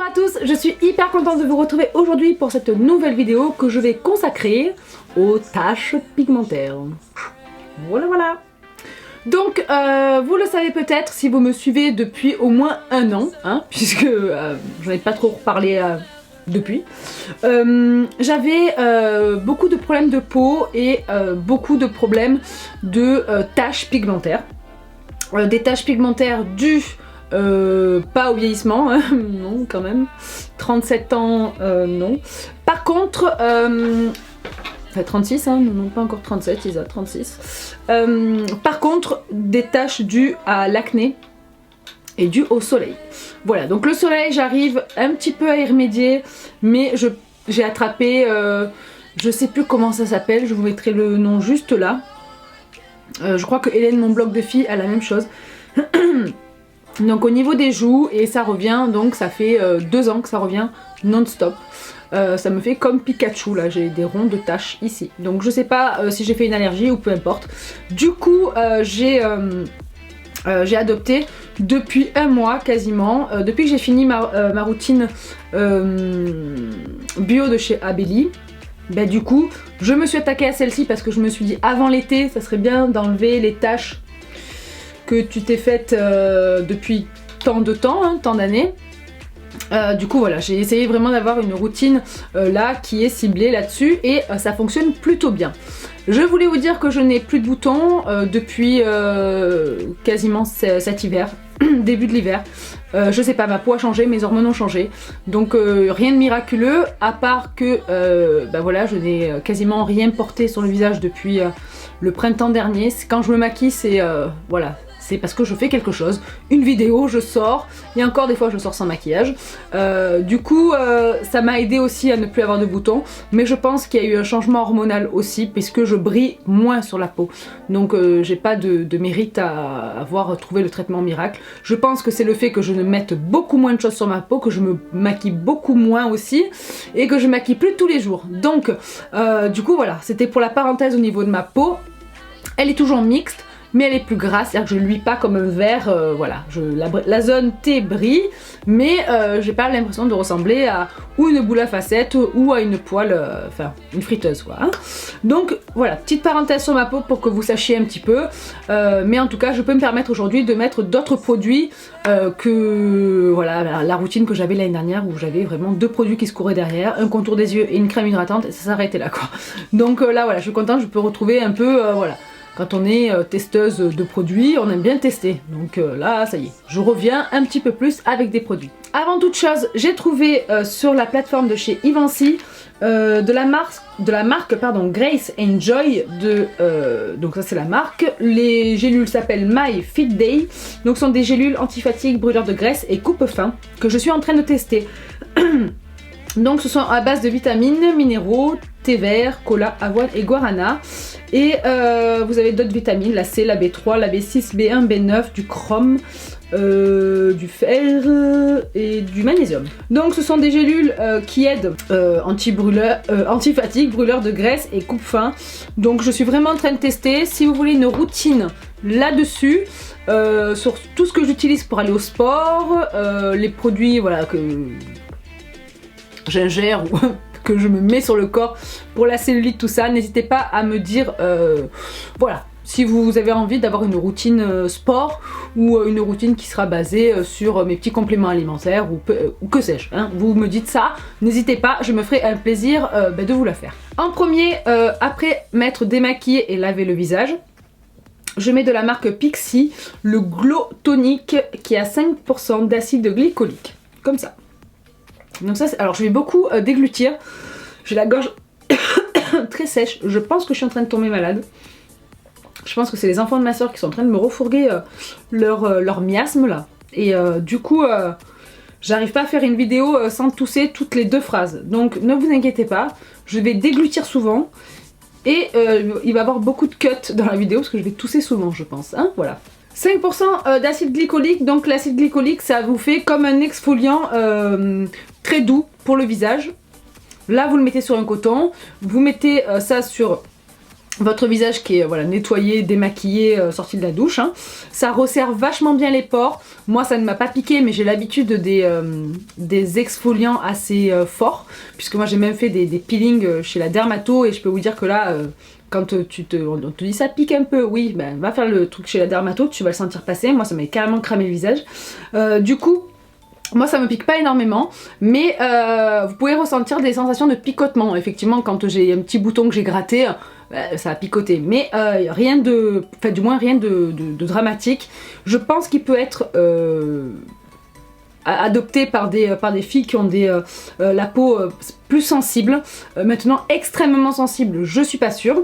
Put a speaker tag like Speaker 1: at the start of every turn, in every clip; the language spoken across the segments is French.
Speaker 1: à tous, je suis hyper contente de vous retrouver aujourd'hui pour cette nouvelle vidéo que je vais consacrer aux taches pigmentaires. Voilà. Donc, vous le savez peut-être si vous me suivez depuis au moins un an, hein, puisque j'en ai pas trop reparlé depuis. J'avais beaucoup de problèmes de peau et beaucoup de problèmes de taches pigmentaires. Des taches pigmentaires dues pas au vieillissement, hein, non quand même, 37 ans, non. Par contre, enfin 36, hein, non pas encore 37, Isa, 36. Par contre, des taches dues à l'acné et dues au soleil. Voilà, donc le soleil, j'arrive un petit peu à y remédier, mais j'ai attrapé, je sais plus comment ça s'appelle, je vous mettrai le nom juste là. Je crois que Hélène, mon blog de filles, a la même chose. Donc au niveau des joues, et ça revient, donc ça fait 2 ans que ça revient non-stop. Ça me fait comme Pikachu, là j'ai des ronds de taches ici. Donc je sais pas si j'ai fait une allergie ou peu importe. Du coup j'ai adopté depuis un mois quasiment, depuis que j'ai fini ma routine bio de chez Abelli. Bah du coup je me suis attaquée à celle-ci parce que je me suis dit avant l'été ça serait bien d'enlever les taches que tu t'es faite depuis tant de temps, hein, tant d'années. Du coup voilà, j'ai essayé vraiment d'avoir une routine là qui est ciblée là-dessus et ça fonctionne plutôt bien. Je voulais vous dire que je n'ai plus de boutons depuis quasiment cet hiver, début de l'hiver. Je sais pas, ma peau a changé, mes hormones ont changé, donc rien de miraculeux à part que bah voilà, je n'ai quasiment rien porté sur le visage depuis le printemps dernier. Quand je me maquille, c'est voilà. C'est parce que je fais quelque chose, une vidéo, je sors, et encore des fois je sors sans maquillage. Du coup, ça m'a aidé aussi à ne plus avoir de boutons, mais je pense qu'il y a eu un changement hormonal aussi, puisque je brille moins sur la peau. Donc j'ai pas de mérite à avoir trouvé le traitement miracle. Je pense que c'est le fait que je ne mette beaucoup moins de choses sur ma peau, que je me maquille beaucoup moins aussi, et que je maquille plus tous les jours. Donc, du coup voilà, c'était pour la parenthèse au niveau de ma peau. Elle est toujours mixte, mais elle est plus grasse, c'est-à-dire que je ne luis pas comme un verre, voilà, la zone T brille, mais j'ai pas l'impression de ressembler à ou une boule à facettes ou à une poêle, enfin une friteuse quoi. Hein. Donc voilà, petite parenthèse sur ma peau pour que vous sachiez un petit peu, mais en tout cas je peux me permettre aujourd'hui de mettre d'autres produits que voilà, la routine que j'avais l'année dernière où j'avais vraiment 2 produits qui se couraient derrière, un contour des yeux et une crème hydratante et ça s'arrêtait là quoi. Donc là voilà, je suis contente, je peux retrouver un peu, voilà. Quand on est testeuse de produits, on aime bien tester. Donc là, ça y est, je reviens un petit peu plus avec des produits. Avant toute chose, j'ai trouvé sur la plateforme de chez Ivancy de la marque Grace and Joy, donc ça c'est la marque. Les gélules s'appellent My Fit Day. Donc ce sont des gélules anti-fatigue, brûleurs de graisse et coupe-faim que je suis en train de tester. Donc ce sont à base de vitamines, minéraux, thé vert, cola, avoine et guarana. Et vous avez d'autres vitamines, la C, la B3, la B6, B1, B9, du chrome, du fer et du magnésium. Donc ce sont des gélules qui aident anti-fatigue, brûleur de graisse et coupe-faim. Donc je suis vraiment en train de tester. Si vous voulez une routine là-dessus, sur tout ce que j'utilise pour aller au sport, les produits voilà, que j'ingère ou que je me mets sur le corps pour la cellulite, tout ça, n'hésitez pas à me dire voilà, si vous avez envie d'avoir une routine sport ou une routine qui sera basée sur mes petits compléments alimentaires ou que sais-je, hein. Vous me dites ça, n'hésitez pas, je me ferai un plaisir de vous la faire. En premier, après m'être démaquillée et laver le visage, je mets de la marque Pixi le Glow Tonic qui a 5% d'acide glycolique, comme ça. Donc ça, alors je vais beaucoup déglutir, j'ai la gorge très sèche, je pense que je suis en train de tomber malade. Je pense que c'est les enfants de ma soeur qui sont en train de me refourguer leur miasme là. Et du coup, j'arrive pas à faire une vidéo sans tousser toutes les 2 phrases. Donc ne vous inquiétez pas, je vais déglutir souvent. Et il va y avoir beaucoup de cuts dans la vidéo parce que je vais tousser souvent je pense, hein, voilà. 5% d'acide glycolique, donc l'acide glycolique ça vous fait comme un exfoliant très doux pour le visage. Là vous le mettez sur un coton, vous mettez ça sur votre visage qui est voilà, nettoyé, démaquillé, sorti de la douche. Hein. Ça resserre vachement bien les pores. Moi ça ne m'a pas piqué mais j'ai l'habitude des exfoliants assez forts. Puisque moi j'ai même fait des peelings chez la dermato et je peux vous dire que là, quand on te dit ça pique un peu, oui, ben va faire le truc chez la dermato, tu vas le sentir passer. Moi ça m'avait carrément cramé le visage. Du coup, moi ça me pique pas énormément, mais vous pouvez ressentir des sensations de picotement. Effectivement, quand j'ai un petit bouton que j'ai gratté, ça a picoté, mais rien de, enfin du moins rien de dramatique. Je pense qu'il peut être adopté par des filles qui ont la peau plus sensible. Maintenant extrêmement sensible, je suis pas sûre.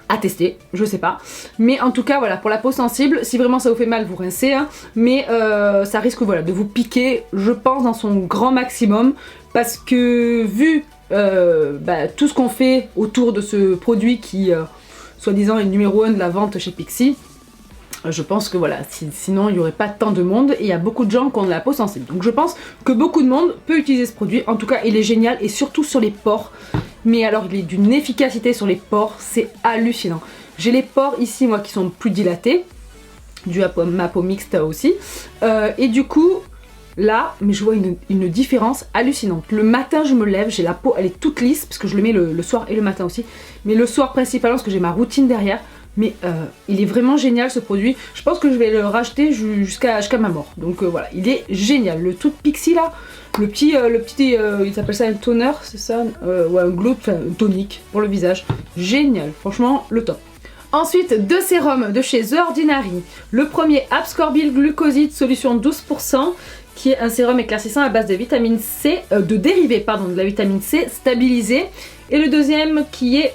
Speaker 1: À tester, je sais pas. Mais en tout cas, voilà, pour la peau sensible, si vraiment ça vous fait mal, vous rincez. Hein, mais ça risque voilà, de vous piquer, je pense, dans son grand maximum. Parce que vu tout ce qu'on fait autour de ce produit qui, soi-disant, est le numéro 1 de la vente chez Pixi, je pense que voilà, sinon il n'y aurait pas tant de monde et il y a beaucoup de gens qui ont de la peau sensible. Donc je pense que beaucoup de monde peut utiliser ce produit. En tout cas, il est génial et surtout sur les pores. Mais alors il est d'une efficacité sur les pores, c'est hallucinant. J'ai les pores ici, moi, qui sont plus dilatés, dû à ma peau mixte aussi. Et du coup, là, mais je vois une différence hallucinante. Le matin, je me lève, j'ai la peau, elle est toute lisse, parce que je le mets le soir et le matin aussi. Mais le soir principalement, parce que j'ai ma routine derrière. Mais il est vraiment génial ce produit. Je pense que je vais le racheter jusqu'à ma mort. Donc voilà, il est génial. Le tout Pixi là, le petit il s'appelle ça un toner, c'est ça, ou un glow, enfin un tonique pour le visage. Génial, franchement le top. Ensuite, deux sérums de chez The Ordinary. Le premier, Abscorbyl Glucoside Solution 12%, qui est un sérum éclaircissant à base de vitamine C, de dérivé pardon, de la vitamine C stabilisée. Et le deuxième qui est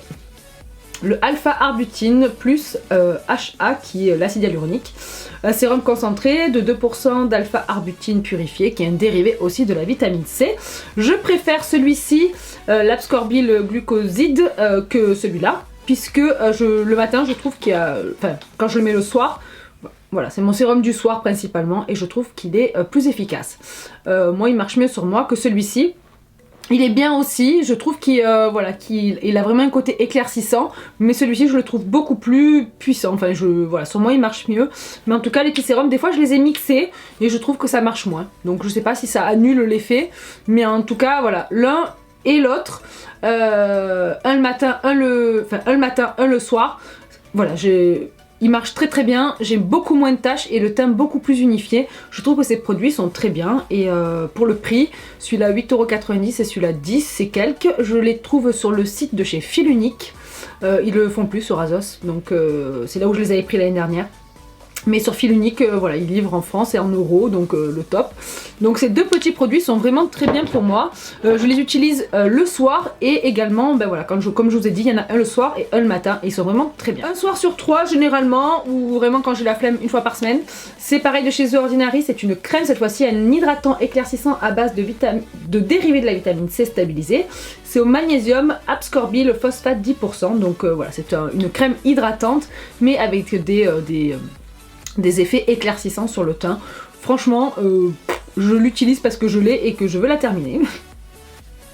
Speaker 1: le alpha-arbutine plus HA qui est l'acide hyaluronique. Un sérum concentré de 2% d'alpha-arbutine purifié qui est un dérivé aussi de la vitamine C. Je préfère celui-ci, l'Abscorbyl Glucoside, que celui-là. Puisque le matin je trouve qu'il y a... Enfin, quand je le mets le soir, voilà, c'est mon sérum du soir principalement et je trouve qu'il est plus efficace. Moi il marche mieux sur moi que celui-ci. Il est bien aussi, je trouve qu'il a vraiment un côté éclaircissant, mais celui-ci je le trouve beaucoup plus puissant, enfin voilà, sur moi il marche mieux, mais en tout cas les petits sérums, des fois je les ai mixés et je trouve que ça marche moins, donc je sais pas si ça annule l'effet, mais en tout cas voilà, l'un et l'autre, un le matin, un le soir, voilà, il marche très très bien, j'ai beaucoup moins de taches et le teint beaucoup plus unifié. Je trouve que ces produits sont très bien et pour le prix, celui-là 8,90€ et celui-là 10 c'est quelques. Je les trouve sur le site de chez Filunique, ils le font plus sur Azos, donc c'est là où je les avais pris l'année dernière. Mais sur Filunique, voilà, ils livrent en France et en euros, donc le top. Donc ces deux petits produits sont vraiment très bien pour moi. Je les utilise le soir et également, ben voilà, comme je vous ai dit, il y en a un le soir et un le matin et ils sont vraiment très bien. Un soir sur trois généralement, ou vraiment quand j'ai la flemme une fois par semaine. C'est pareil de chez The Ordinary, c'est une crème cette fois-ci, un hydratant éclaircissant à base de dérivés de la vitamine C stabilisée. C'est au magnésium, Abscorbyl phosphate 10%, donc voilà, c'est une crème hydratante mais avec des effets éclaircissants sur le teint. Franchement, je l'utilise parce que je l'ai et que je veux la terminer.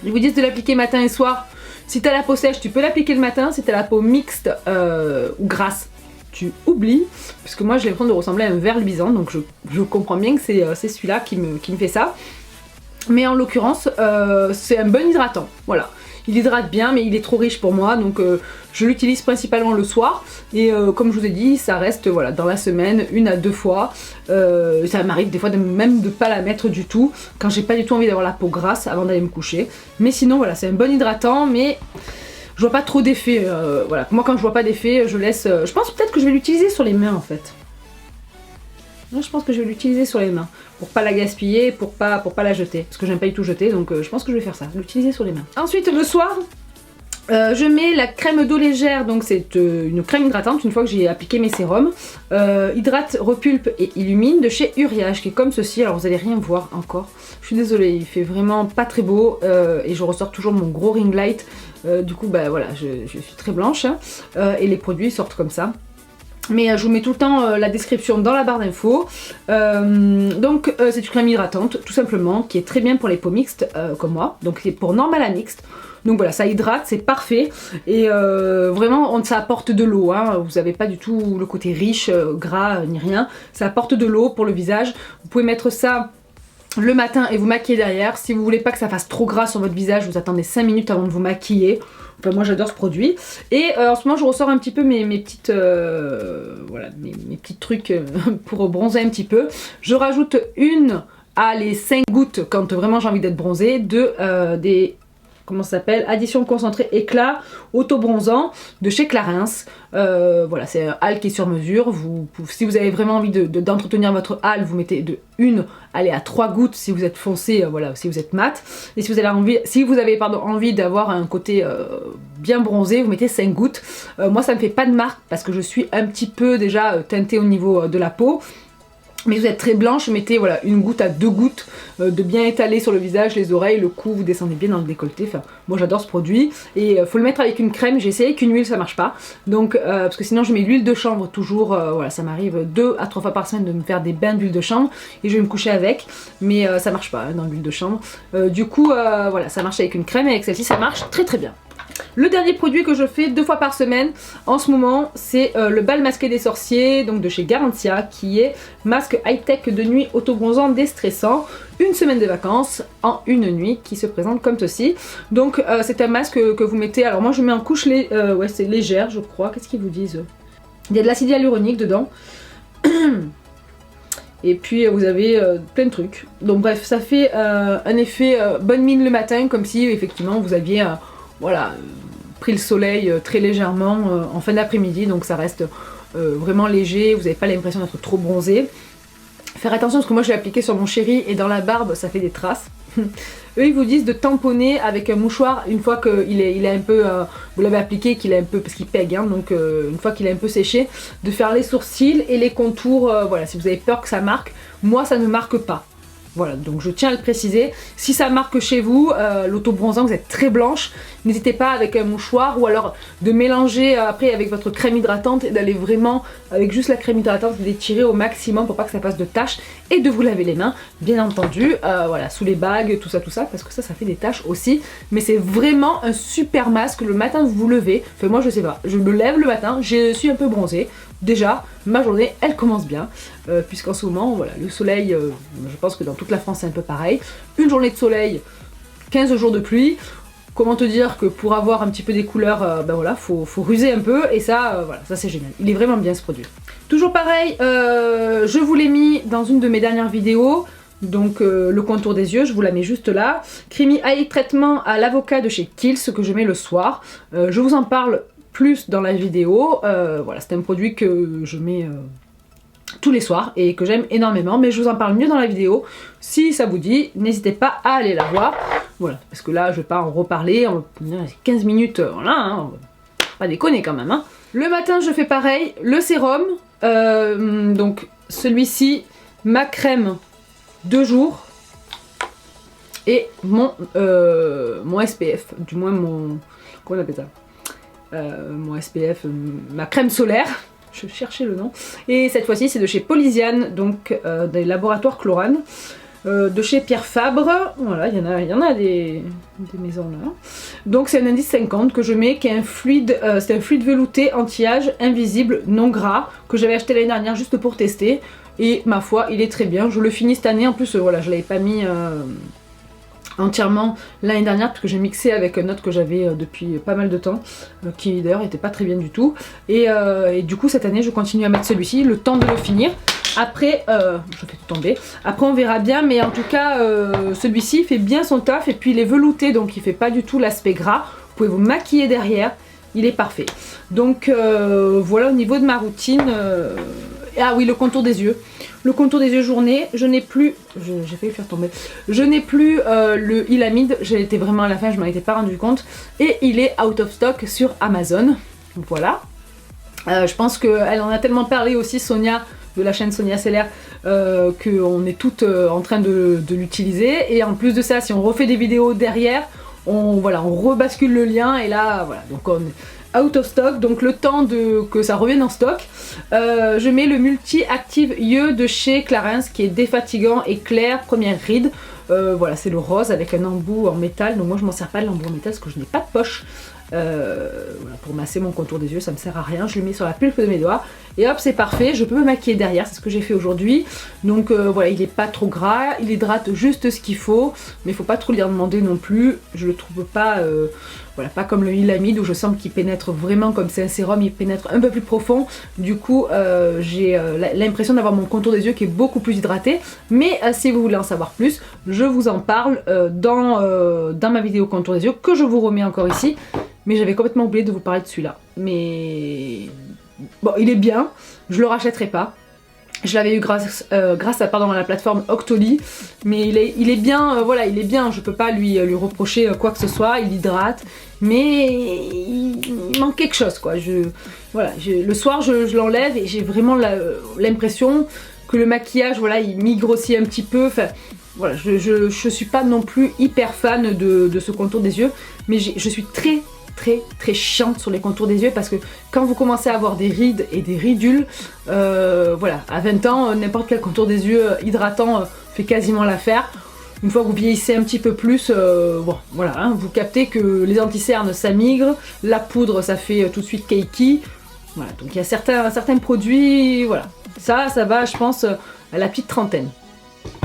Speaker 1: Ils vous disent de l'appliquer matin et soir. Si t'as la peau sèche, tu peux l'appliquer le matin. Si t'as la peau mixte ou grasse, tu oublies. Parce que moi, j'ai l'impression de ressembler à un ver luisant. Donc je comprends bien que c'est celui-là qui me fait ça. Mais en l'occurrence, c'est un bon hydratant. Voilà. Il hydrate bien mais il est trop riche pour moi donc je l'utilise principalement le soir et comme je vous ai dit ça reste voilà, dans la semaine 1 à 2 fois. Ça m'arrive des fois même de pas la mettre du tout quand j'ai pas du tout envie d'avoir la peau grasse avant d'aller me coucher. Mais sinon voilà, c'est un bon hydratant mais je vois pas trop d'effet. Voilà. Moi quand je vois pas d'effet je laisse... je pense peut-être que je vais l'utiliser sur les mains en fait. Non, je pense que je vais l'utiliser sur les mains pour pas la gaspiller, pour pas la jeter parce que j'aime pas du tout jeter donc je pense que je vais faire ça, l'utiliser sur les mains. Ensuite le soir je mets la crème d'eau légère, donc c'est une crème hydratante une fois que j'ai appliqué mes sérums. Hydrate, repulpe et illumine de chez Uriage qui est comme ceci, alors vous allez rien voir encore. Je suis désolée, il fait vraiment pas très beau et je ressors toujours mon gros ring light. Du coup bah voilà, je suis très blanche hein, et les produits sortent comme ça. Mais je vous mets tout le temps la description dans la barre d'infos. Donc c'est une crème hydratante tout simplement qui est très bien pour les peaux mixtes comme moi. Donc c'est pour normal à mixte. Donc voilà, ça hydrate, c'est parfait. Et vraiment, ça apporte de l'eau. Hein. Vous n'avez pas du tout le côté riche, gras, ni rien. Ça apporte de l'eau pour le visage. Vous pouvez mettre ça le matin et vous maquiller derrière. Si vous voulez pas que ça fasse trop gras sur votre visage, vous attendez 5 minutes avant de vous maquiller. Enfin, moi j'adore ce produit. Et en ce moment je ressors un petit peu mes petites voilà, mes petits trucs pour bronzer un petit peu. Je rajoute une à les 5 gouttes quand vraiment j'ai envie d'être bronzée de des comment ça s'appelle, addition concentrée éclat auto-bronzant de chez Clarins. Voilà, c'est un hâle qui est sur mesure. Si vous avez vraiment envie d'entretenir votre hâle, vous mettez de 1 à 3 gouttes si vous êtes foncé, voilà, si vous êtes mat. Et si vous avez envie d'avoir un côté bien bronzé, vous mettez 5 gouttes. Moi ça me fait pas de marque parce que je suis un petit peu déjà teintée au niveau de la peau. Mais vous êtes très blanche, mettez voilà, 1 goutte à 2 gouttes de bien étaler sur le visage, les oreilles, le cou, vous descendez bien dans le décolleté. Enfin, moi j'adore ce produit. Et faut le mettre avec une crème, j'ai essayé avec une huile, ça marche pas. Donc, parce que sinon je mets l'huile de chanvre toujours, voilà, ça m'arrive 2 à 3 fois par semaine de me faire des bains d'huile de chanvre. Et je vais me coucher avec, mais ça marche pas hein, dans l'huile de chanvre. Du coup, voilà, ça marche avec une crème et avec celle-ci ça marche très très bien. Le dernier produit que je fais 2 fois par semaine en ce moment, c'est le bal masqué des sorciers, donc de chez Garantia, qui est masque high-tech de nuit auto-bronzant déstressant, une semaine de vacances en une nuit, qui se présente comme ceci. Donc c'est un masque que vous mettez, alors moi je mets en couche, ouais c'est légère je crois, qu'est-ce qu'ils vous disent? Il y a de l'acide hyaluronique dedans. Et puis vous avez plein de trucs. Donc bref, ça fait un effet bonne mine le matin, comme si effectivement vous aviez... voilà, pris le soleil très légèrement en fin d'après-midi, donc ça reste vraiment léger, vous n'avez pas l'impression d'être trop bronzé. Faire attention parce que moi je l'ai appliqué sur mon chéri et dans la barbe ça fait des traces. Eux ils vous disent de tamponner avec un mouchoir une fois qu'il est un peu, vous l'avez appliqué, qu'il est un peu, parce qu'il pègue, hein, donc une fois qu'il est un peu séché, de faire les sourcils et les contours, voilà, si vous avez peur que ça marque, moi ça ne marque pas. Voilà, donc je tiens à le préciser. Si ça marque chez vous, l'auto-bronzant, vous êtes très blanche, n'hésitez pas avec un mouchoir ou alors de mélanger après avec votre crème hydratante et d'aller vraiment, avec juste la crème hydratante, d'étirer au maximum pour pas que ça fasse de taches et de vous laver les mains, bien entendu, voilà, sous les bagues, tout ça, parce que ça fait des taches aussi. Mais c'est vraiment un super masque le matin vous vous levez. Enfin, moi je sais pas, je me lève le matin, je suis un peu bronzée. Déjà, ma journée, elle commence bien, puisqu'en ce moment, voilà, le soleil, je pense que dans toute la France c'est un peu pareil. Une journée de soleil, 15 jours de pluie. Comment te dire que pour avoir un petit peu des couleurs, ben voilà, faut ruser un peu, et ça, voilà, ça c'est génial. Il est vraiment bien ce produit. Toujours pareil, je vous l'ai mis dans une de mes dernières vidéos. Donc le contour des yeux, je vous la mets juste là. Creamy Eye Traitement à l'avocat de chez Kiehl's que je mets le soir. Je vous en parle plus dans la vidéo. Voilà, c'est un produit que je mets tous les soirs et que j'aime énormément, mais je vous en parle mieux dans la vidéo. Si ça vous dit, n'hésitez pas à aller la voir. Voilà, parce que là je vais pas en reparler, on va 15 minutes, voilà, hein, on va pas déconner quand même. Hein. Le matin je fais pareil, le sérum, donc celui-ci, ma crème de jour et mon SPF, du moins mon... comment on appelle ça, mon SPF, ma crème solaire, je cherchais le nom, et cette fois-ci c'est de chez Polysiane, donc des laboratoires Chlorane, de chez Pierre Fabre, voilà, il y en a des maisons là. Donc c'est un indice 50 que je mets, qui est un fluide, c'est un fluide velouté anti-âge, invisible, non gras, que j'avais acheté l'année dernière juste pour tester, et ma foi il est très bien, je le finis cette année, en plus voilà, je l'avais pas mis entièrement l'année dernière parce que j'ai mixé avec un autre que j'avais depuis pas mal de temps, qui d'ailleurs était pas très bien du tout, et du coup cette année je continue à mettre celui-ci, le temps de le finir. Après, je fais tout tomber, après on verra bien, mais en tout cas celui-ci fait bien son taf, et puis il est velouté donc il fait pas du tout l'aspect gras, vous pouvez vous maquiller derrière, il est parfait. Donc voilà au niveau de ma routine. Ah oui, le contour des yeux. Le contour des yeux journée, je n'ai plus... J'ai failli le faire tomber. Je n'ai plus le Ilamide, j'ai été vraiment à la fin, je m'en étais pas rendu compte. Et il est out of stock sur Amazon. Voilà. Je pense qu'elle en a tellement parlé aussi, Sonia, de la chaîne Sonia Seller, qu'on est toutes en train de l'utiliser. Et en plus de ça, si on refait des vidéos derrière, on rebascule le lien, et là, voilà. Donc on est out of stock, donc le temps que ça revienne en stock. Je mets le Multi Active Yeux de chez Clarins, qui est défatigant et clair, première ride. Voilà, c'est le rose avec un embout en métal. Donc moi je m'en sers pas de l'embout en métal parce que je n'ai pas de poche. Voilà, pour masser mon contour des yeux, ça me sert à rien. Je le mets sur la pulpe de mes doigts et hop, c'est parfait. Je peux me maquiller derrière, c'est ce que j'ai fait aujourd'hui. Donc voilà, il est pas trop gras, il hydrate juste ce qu'il faut, mais il faut pas trop lui en demander non plus. Je le trouve pas, voilà, pas comme le Ilamide où je sens qu'il pénètre vraiment, comme c'est un sérum, il pénètre un peu plus profond. Du coup, j'ai l'impression d'avoir mon contour des yeux qui est beaucoup plus hydraté. Mais si vous voulez en savoir plus, je vous en parle dans ma vidéo contour des yeux que je vous remets encore ici. Mais j'avais complètement oublié de vous parler de celui-là. Mais bon, il est bien, je le rachèterai pas. Je l'avais eu grâce à la plateforme Octoly, mais il est bien, voilà, il est bien, je peux pas lui reprocher quoi que ce soit, il hydrate, mais il manque quelque chose quoi. Voilà, le soir je l'enlève et j'ai vraiment l'impression que le maquillage, voilà, il m'y grossit un petit peu, enfin, voilà, je suis pas non plus hyper fan de ce contour des yeux, mais je suis très chiante sur les contours des yeux parce que quand vous commencez à avoir des rides et des ridules, voilà, à 20 ans, n'importe quel contour des yeux hydratant fait quasiment l'affaire. Une fois que vous vieillissez un petit peu plus, bon, voilà, hein, vous captez que les anti-cernes ça migre, la poudre ça fait tout de suite cakey. Voilà, donc il y a certains produits, voilà, ça va, je pense, à la petite trentaine.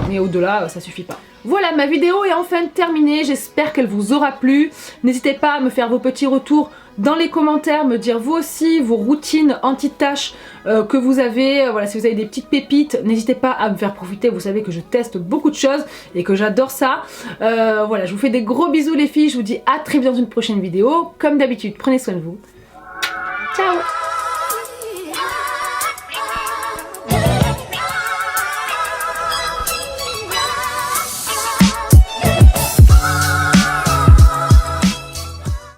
Speaker 1: Mais au-delà, ça suffit pas. Voilà, ma vidéo est enfin terminée, j'espère qu'elle vous aura plu. N'hésitez pas à me faire vos petits retours dans les commentaires, me dire vous aussi vos routines anti-taches que vous avez. Voilà, si vous avez des petites pépites, n'hésitez pas à me faire profiter. Vous savez que je teste beaucoup de choses et que j'adore ça. Voilà, je vous fais des gros bisous les filles, je vous dis à très bientôt dans une prochaine vidéo. Comme d'habitude, prenez soin de vous. Ciao!